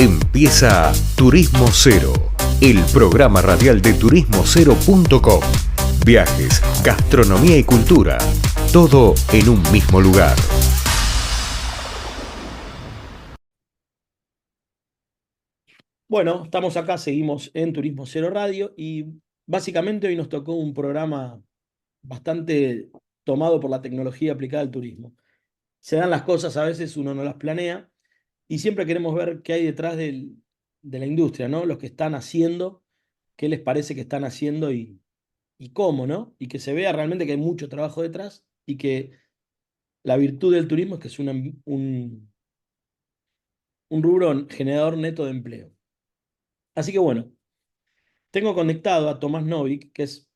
Empieza Turismo Cero, el programa radial de turismocero.com. Viajes, gastronomía y cultura, todo en un mismo lugar. Bueno, estamos acá, seguimos en Turismo Cero Radio y básicamente hoy nos tocó un programa bastante tomado por la tecnología aplicada al turismo. Se dan las cosas, a veces uno no las planea y siempre queremos ver qué hay detrás de la industria, ¿no? Los que están haciendo, qué les parece que están haciendo y cómo, ¿no? Y que se vea realmente que hay mucho trabajo detrás y que la virtud del turismo es que es un rubro generador neto de empleo. Así que bueno, tengo conectado a Tomás Novik, que es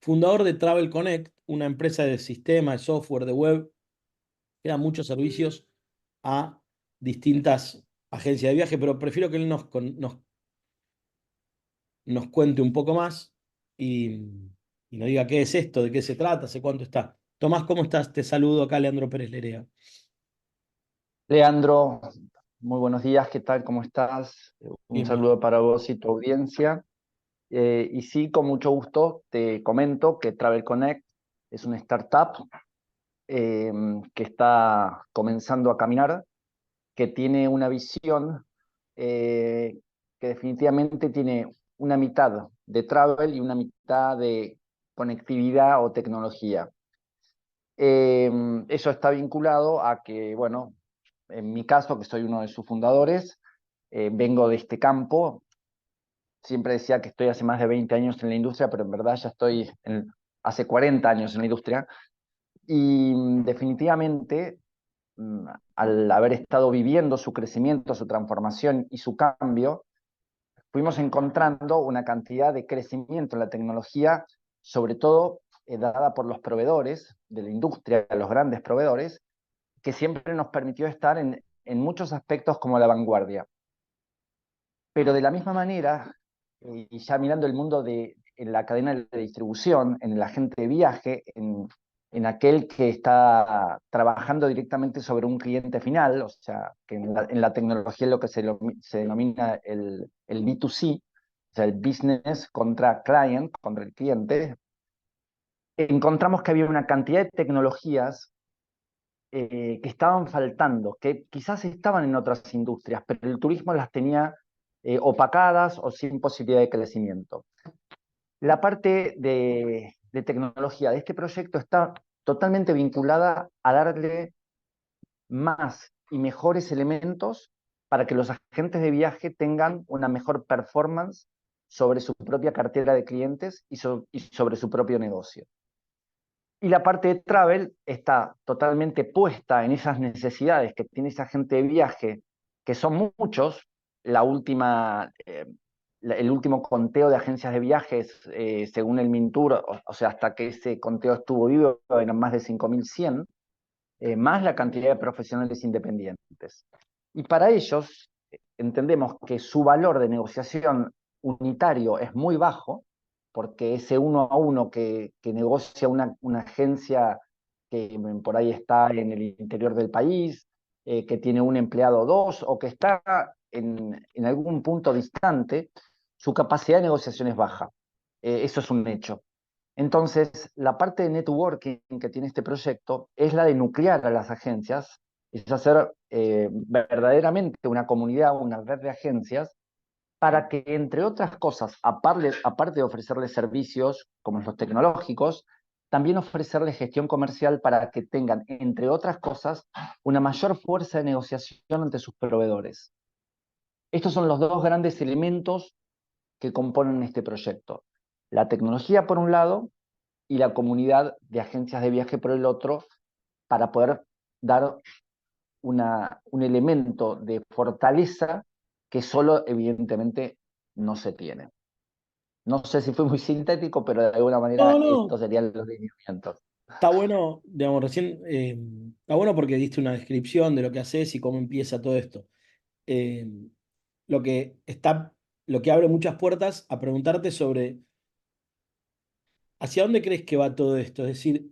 fundador de Travel Connect, una empresa de sistema, de software, de web, que da muchos servicios a distintas agencias de viaje, pero prefiero que él nos cuente un poco más y nos diga qué es esto, de qué se trata, hace cuánto está. Tomás, ¿cómo estás? Te saludo acá, Leandro Pérez Lerea. Leandro, muy buenos días, ¿qué tal? ¿Cómo estás? Un Bien, bien. saludo para vos y tu audiencia. Y sí, con mucho gusto te comento que Travel Connect es una startup eh, que está comenzando a caminar, que tiene una visión eh, que definitivamente tiene una mitad de travel y una mitad de conectividad o tecnología. Eso está vinculado a que, bueno, en mi caso, que soy uno de sus fundadores, vengo de este campo. Siempre decía que estoy hace más de 20 años en la industria, pero en verdad ya estoy hace 40 años en la industria. Y definitivamente, al haber estado viviendo su crecimiento, su transformación y su cambio, fuimos encontrando una cantidad de crecimiento en la tecnología, sobre todo dada por los proveedores de la industria, los grandes proveedores, que siempre nos permitió estar en muchos aspectos como la vanguardia. Pero de la misma manera, y ya mirando el mundo en la cadena de distribución, en el agente de viaje, en aquel que está trabajando directamente sobre un cliente final, o sea, que en la tecnología es lo que se denomina el B2C, o sea, el business contra client, contra el cliente, encontramos que había una cantidad de tecnologías que estaban faltando, que quizás estaban en otras industrias, pero el turismo las tenía opacadas o sin posibilidad de crecimiento. La parte de tecnología de este proyecto está totalmente vinculada a darle más y mejores elementos para que los agentes de viaje tengan una mejor performance sobre su propia cartera de clientes y sobre su propio negocio. Y la parte de travel está totalmente puesta en esas necesidades que tiene esa gente de viaje, que son muchos. El último conteo de agencias de viajes, según el Mintur, o sea, hasta que ese conteo estuvo vivo, eran más de 5.100, más la cantidad de profesionales independientes. Y para ellos, entendemos que su valor de negociación unitario es muy bajo, porque ese uno a uno que negocia una agencia que por ahí está en el interior del país, que tiene un empleado o dos, o que está en algún punto distante, su capacidad de negociación es baja. Eso es un hecho. Entonces, la parte de networking que tiene este proyecto es la de nuclear a las agencias, es hacer verdaderamente una comunidad, una red de agencias, para que, entre otras cosas, aparte de ofrecerles servicios como los tecnológicos, también ofrecerles gestión comercial para que tengan, entre otras cosas, una mayor fuerza de negociación ante sus proveedores. Estos son los dos grandes elementos que componen este proyecto. La tecnología, por un lado, y la comunidad de agencias de viaje por el otro, para poder dar un elemento de fortaleza que solo evidentemente no se tiene. No sé si fue muy sintético, pero de alguna No, manera no, estos serían los lineamientos. está bueno, digamos, recién, está bueno porque diste una descripción de lo que haces y cómo empieza todo esto. Eh, lo que está, lo que abre muchas puertas a preguntarte sobre hacia dónde crees que va todo esto. Es decir,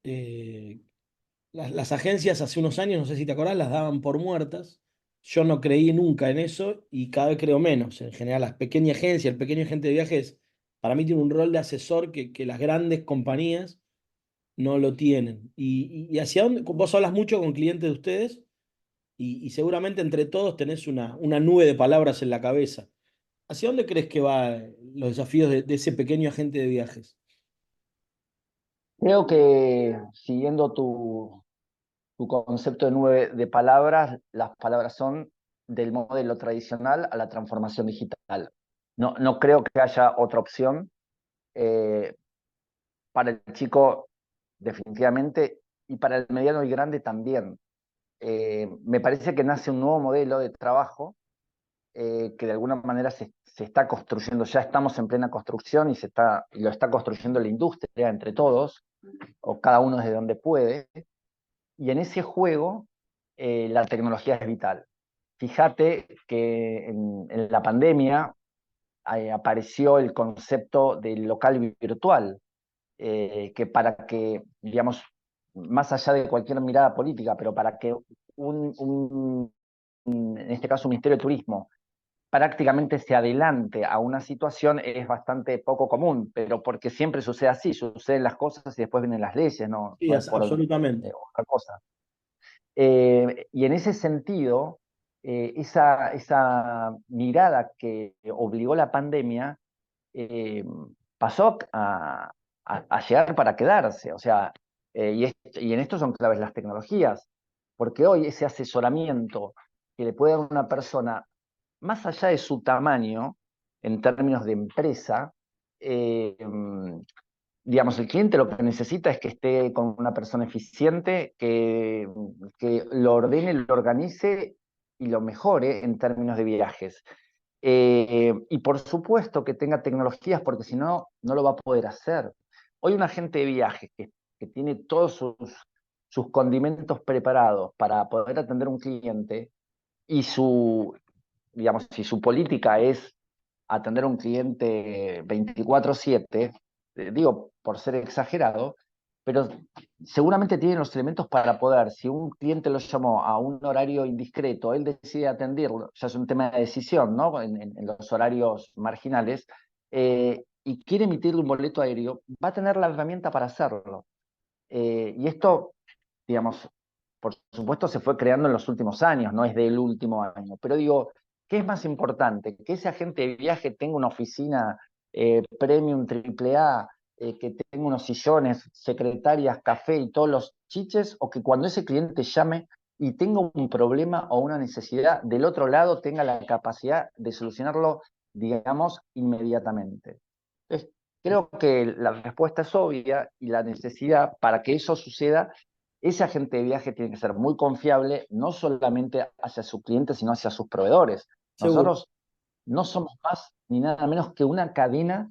eh, las agencias hace unos años, no sé si te acordás, las daban por muertas Yo no creí nunca en eso y cada vez creo menos. En general, las pequeñas agencias, el pequeño agente de viajes, para mí tiene un rol de asesor que las grandes compañías no lo tienen. Y hacia dónde, vos hablas mucho con clientes de ustedes y seguramente entre todos tenés una nube de palabras en la cabeza. ¿Hacia dónde crees que van los desafíos de ese pequeño agente de viajes? Creo que siguiendo tu concepto de 9 de palabras, las palabras son del modelo tradicional a la transformación digital. No creo que haya otra opción. Eh, para el chico, definitivamente, y para el mediano y grande también. Me parece que nace un nuevo modelo de trabajo que de alguna manera se está construyendo, ya estamos en plena construcción y lo está construyendo la industria entre todos, o cada uno desde donde puede, y en ese juego la tecnología es vital. Fíjate que en la pandemia apareció el concepto del local virtual, que para que, digamos, más allá de cualquier mirada política, pero para que en este caso un Ministerio de Turismo, prácticamente se adelante a una situación es bastante poco común, pero porque siempre sucede así, suceden las cosas y después vienen las leyes, Sí, no es por absolutamente. otra cosa. Y en ese sentido, esa mirada que obligó la pandemia eh, pasó a llegar para quedarse. O sea, y en esto son claves las tecnologías, porque hoy ese asesoramiento que le puede dar una persona, más allá de su tamaño, en términos de empresa, eh, digamos, el cliente lo que necesita es que esté con una persona eficiente, que lo ordene, lo organice y lo mejore en términos de viajes. Y por supuesto que tenga tecnologías, porque si no, no lo va a poder hacer. Hoy un agente de viajes que tiene todos sus condimentos preparados para poder atender a un cliente y digamos, si su política es atender a un cliente 24/7, digo por ser exagerado, pero seguramente tienen los elementos para poder, si un cliente lo llamó a un horario indiscreto, él decide atenderlo, ya es un tema de decisión, ¿no? En los horarios marginales, y quiere emitirle un boleto aéreo, va a tener la herramienta para hacerlo. Y esto, digamos, por supuesto se fue creando en los últimos años, no es del último año, pero digo, ¿qué es más importante? ¿Que ese agente de viaje tenga una oficina premium triple A, que tenga unos sillones, secretarias, café y todos los chiches, o que cuando ese cliente llame y tenga un problema o una necesidad, del otro lado tenga la capacidad de solucionarlo, digamos, inmediatamente? Entonces, creo que la respuesta es obvia y la necesidad para que eso suceda, ese agente de viaje tiene que ser muy confiable, no solamente hacia su cliente, sino hacia sus proveedores. Seguro. Nosotros no somos más ni nada menos que una cadena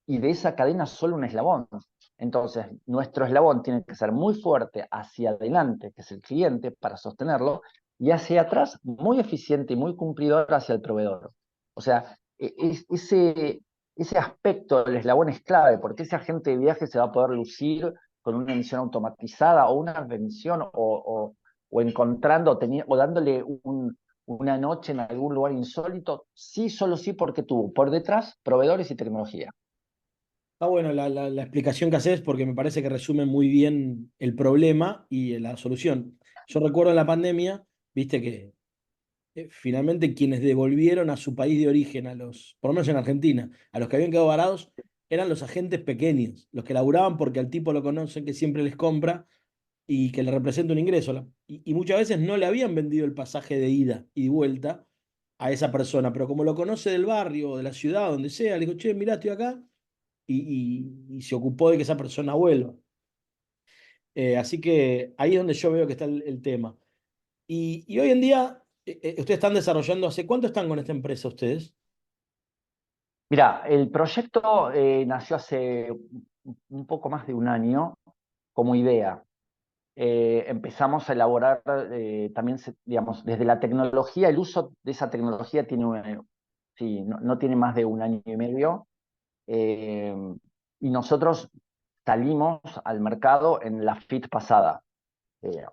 y de esa cadena solo un eslabón. Entonces, nuestro eslabón tiene que ser muy fuerte hacia adelante, que es el cliente, para sostenerlo, y hacia atrás muy eficiente y muy cumplidor hacia el proveedor. O sea, ese aspecto del eslabón es clave, porque ese agente de viaje se va a poder lucir con una emisión automatizada o una vención o encontrando o dándole una noche en algún lugar insólito, sí, solo sí, porque tuvo por detrás proveedores y tecnología. Está bueno la explicación que haces porque me parece que resume muy bien el problema y la solución. Yo recuerdo en la pandemia, viste que finalmente quienes devolvieron a su país de origen, por lo menos en Argentina, a los que habían quedado varados, eran los agentes pequeños, los que laburaban porque al tipo lo conocen, que siempre les compra y que le representa un ingreso. Y muchas veces no le habían vendido el pasaje de ida y de vuelta a esa persona, pero como lo conoce del barrio, de la ciudad, donde sea, le digo, che, mirá, estoy acá, y se ocupó de que esa persona vuelva. Así que ahí es donde yo veo que está el tema. Y hoy en día, ustedes están desarrollando, ¿hace cuánto están con esta empresa ustedes? Mira, el proyecto nació hace un poco más de un año como idea. Empezamos a elaborar también, digamos, desde la tecnología, el uso de esa tecnología sí, no tiene más de un año y medio. eh, y nosotros salimos al mercado en la FIT pasada.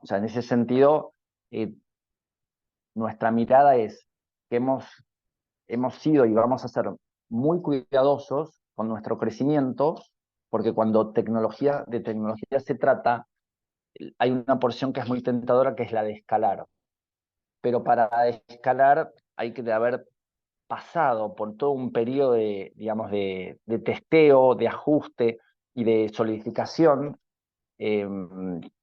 O sea, en ese sentido, eh, nuestra mirada es que hemos sido y vamos a ser muy cuidadosos con nuestro crecimiento, porque cuando de tecnología se trata, hay una porción que es muy tentadora, que es la de escalar. Pero para escalar hay que haber pasado por todo un periodo de, digamos, de testeo, de ajuste y de solidificación, eh,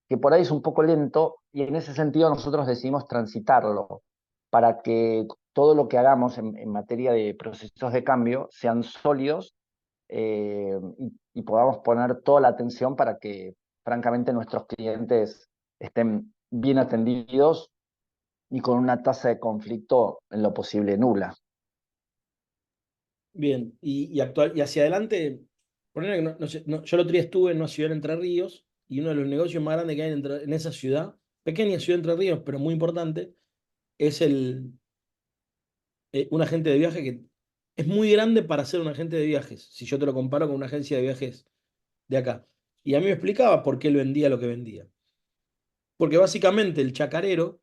que por ahí es un poco lento, y en ese sentido nosotros decidimos transitarlo para que todo lo que hagamos en materia de procesos de cambio sean sólidos, y podamos poner toda la atención para que, francamente, nuestros clientes estén bien atendidos y con una tasa de conflicto en lo posible nula. Bien, y hacia adelante, ponele que no sé, yo el otro día estuve en una ciudad en Entre Ríos y uno de los negocios más grandes que hay en esa ciudad, pequeña ciudad de Entre Ríos, pero muy importante, es un agente de viaje que es muy grande para ser un agente de viajes, si yo te lo comparo con una agencia de viajes de acá. Y a mí me explicaba por qué él vendía lo que vendía. Porque básicamente el chacarero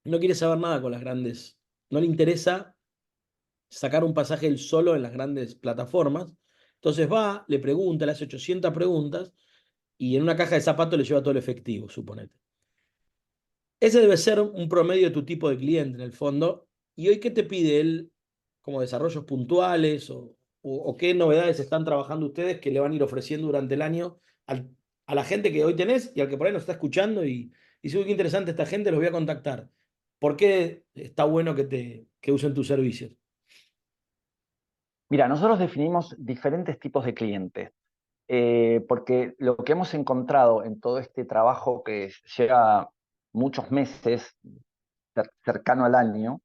no quiere saber nada con las grandes, no le interesa sacar un pasaje él solo en las grandes plataformas. Entonces va, le pregunta, le hace 800 preguntas y en una caja de zapatos le lleva todo el efectivo, suponete. Ese debe ser un promedio de tu tipo de cliente en el fondo. ¿Y hoy qué te pide él como desarrollos puntuales o qué novedades están trabajando ustedes que le van a ir ofreciendo durante el año a la gente que hoy tenés y al que por ahí nos está escuchando y dice, uy, qué interesante esta gente, los voy a contactar? ¿Por qué está bueno que usen tus servicios? Mira, nosotros definimos diferentes tipos de clientes, porque lo que hemos encontrado en todo este trabajo que lleva muchos meses, cercano al año,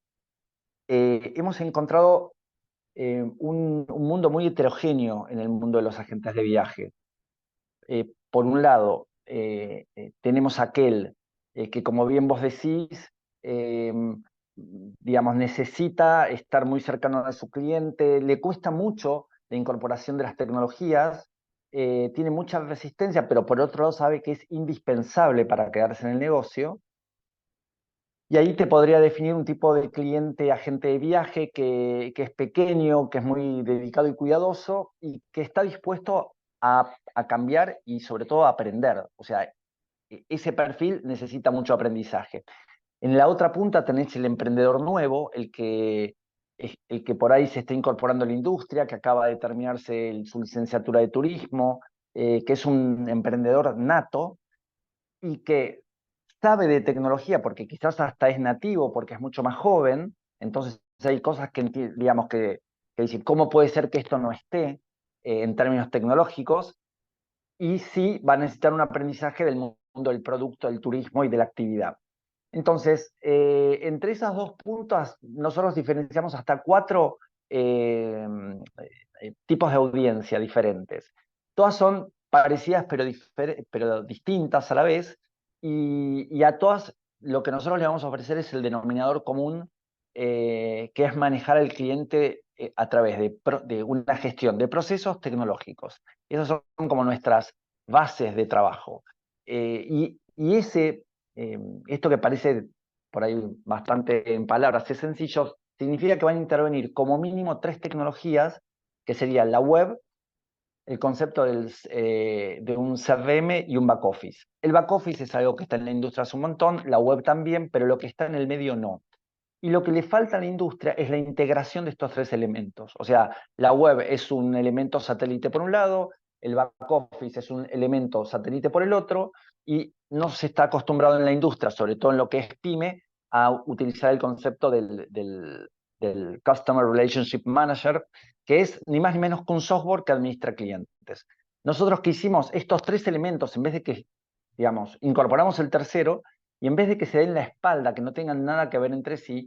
hemos encontrado un mundo muy heterogéneo en el mundo de los agentes de viaje. Por un lado, tenemos aquel que, como bien vos decís, eh, digamos, necesita estar muy cercano a su cliente, le cuesta mucho la incorporación de las tecnologías, tiene mucha resistencia, pero por otro lado sabe que es indispensable para quedarse en el negocio. Y ahí te podría definir un tipo de cliente agente de viaje que es pequeño, que es muy dedicado y cuidadoso y que está dispuesto a cambiar y sobre todo a aprender. O sea, ese perfil necesita mucho aprendizaje. En la otra punta tenés el emprendedor nuevo, el que por ahí se está incorporando a la industria, que acaba de terminarse su licenciatura de turismo, que es un emprendedor nato y que sabe de tecnología porque quizás hasta es nativo, porque es mucho más joven. Entonces hay cosas que, digamos, que decir, ¿cómo puede ser que esto no esté en términos tecnológicos? Y sí va a necesitar un aprendizaje del mundo del producto, del turismo y de la actividad. Entonces, entre esas dos puntas, nosotros diferenciamos hasta 4 tipos de audiencia diferentes. Todas son parecidas pero distintas a la vez, y a todas lo que nosotros le vamos a ofrecer es el denominador común, que es manejar al cliente a través de una gestión de procesos tecnológicos. Esas son como nuestras bases de trabajo. Esto que parece por ahí bastante en palabras es sencillo, significa que van a intervenir como mínimo 3 tecnologías, que serían la web, el concepto de un CRM y un back office. El back office es algo que está en la industria hace un montón, la web también, pero lo que está en el medio no. Y lo que le falta a la industria es la integración de estos 3 elementos. O sea, la web es un elemento satélite por un lado, el back office es un elemento satélite por el otro, y no se está acostumbrado en la industria, sobre todo en lo que es pyme, a utilizar el concepto del Customer Relationship Manager, que es ni más ni menos que un software que administra clientes. Nosotros que hicimos estos 3 elementos, en vez de que, digamos, incorporamos el tercero, y en vez de que se den la espalda, que no tengan nada que ver entre sí,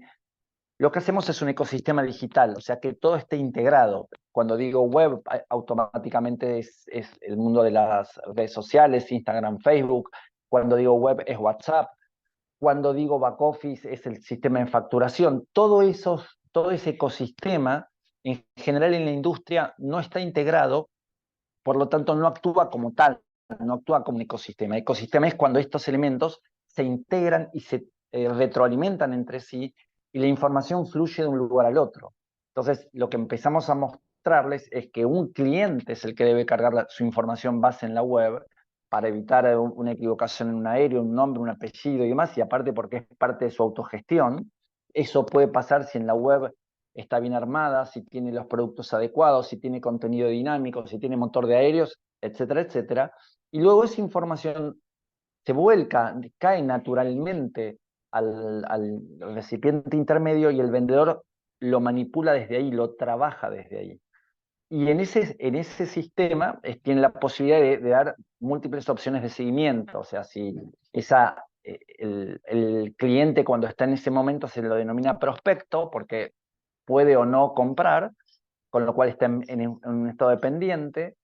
lo que hacemos es un ecosistema digital, o sea, que todo esté integrado. Cuando digo web, automáticamente es el mundo de las redes sociales, Instagram, Facebook. Cuando digo web es WhatsApp. Cuando digo back office es el sistema de facturación. Todo ese ecosistema, en general en la industria, no está integrado, por lo tanto no actúa como tal, no actúa como un ecosistema. Ecosistema es cuando estos elementos se integran y se retroalimentan entre sí y la información fluye de un lugar al otro. Entonces, lo que empezamos a mostrarles es que un cliente es el que debe cargar su información base en la web para evitar una equivocación en un aéreo, un nombre, un apellido y demás, y aparte porque es parte de su autogestión. Eso puede pasar si en la web está bien armada, si tiene los productos adecuados, si tiene contenido dinámico, si tiene motor de aéreos, etcétera, etcétera. Y luego esa información se vuelca, cae naturalmente al recipiente intermedio y el vendedor lo manipula desde ahí, lo trabaja desde ahí. Y en ese sistema tiene la posibilidad de dar múltiples opciones de seguimiento. O sea, si el cliente cuando está en ese momento se lo denomina prospecto porque puede o no comprar, con lo cual está en un estado dependiente.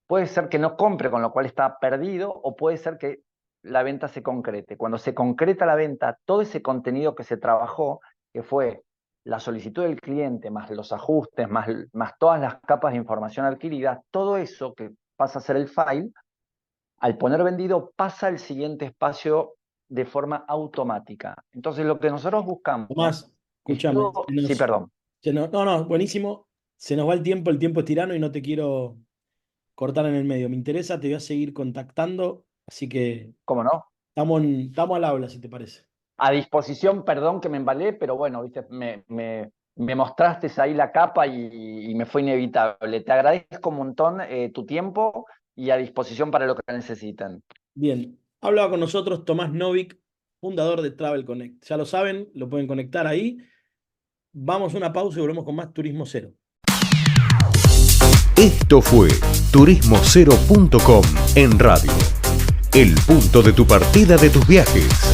Puede ser que no compre, con lo cual está perdido, o puede ser que la venta se concrete. Cuando se concreta la venta, todo ese contenido que se trabajó, que fue la solicitud del cliente, más los ajustes, más todas las capas de información adquirida, todo eso que pasa a ser el file, al poner vendido, pasa al siguiente espacio de forma automática. Entonces, lo que nosotros buscamos... Tomás, escúchame. Sí, perdón. No, buenísimo. Se nos va el tiempo es tirano y no te quiero cortar en el medio. Me interesa, te voy a seguir contactando, así que ¿Cómo no? estamos al habla, si te parece. A disposición, perdón que me embalé, pero bueno, viste, me mostraste ahí la capa y me fue inevitable. Te agradezco un montón tu tiempo y a disposición para lo que necesiten. Bien, hablaba con nosotros Tomás Novik, fundador de Travel Connect. Ya lo saben, lo pueden conectar ahí. Vamos a una pausa y volvemos con más Turismo Cero. Esto fue turismocero.com en radio. El punto de tu partida de tus viajes.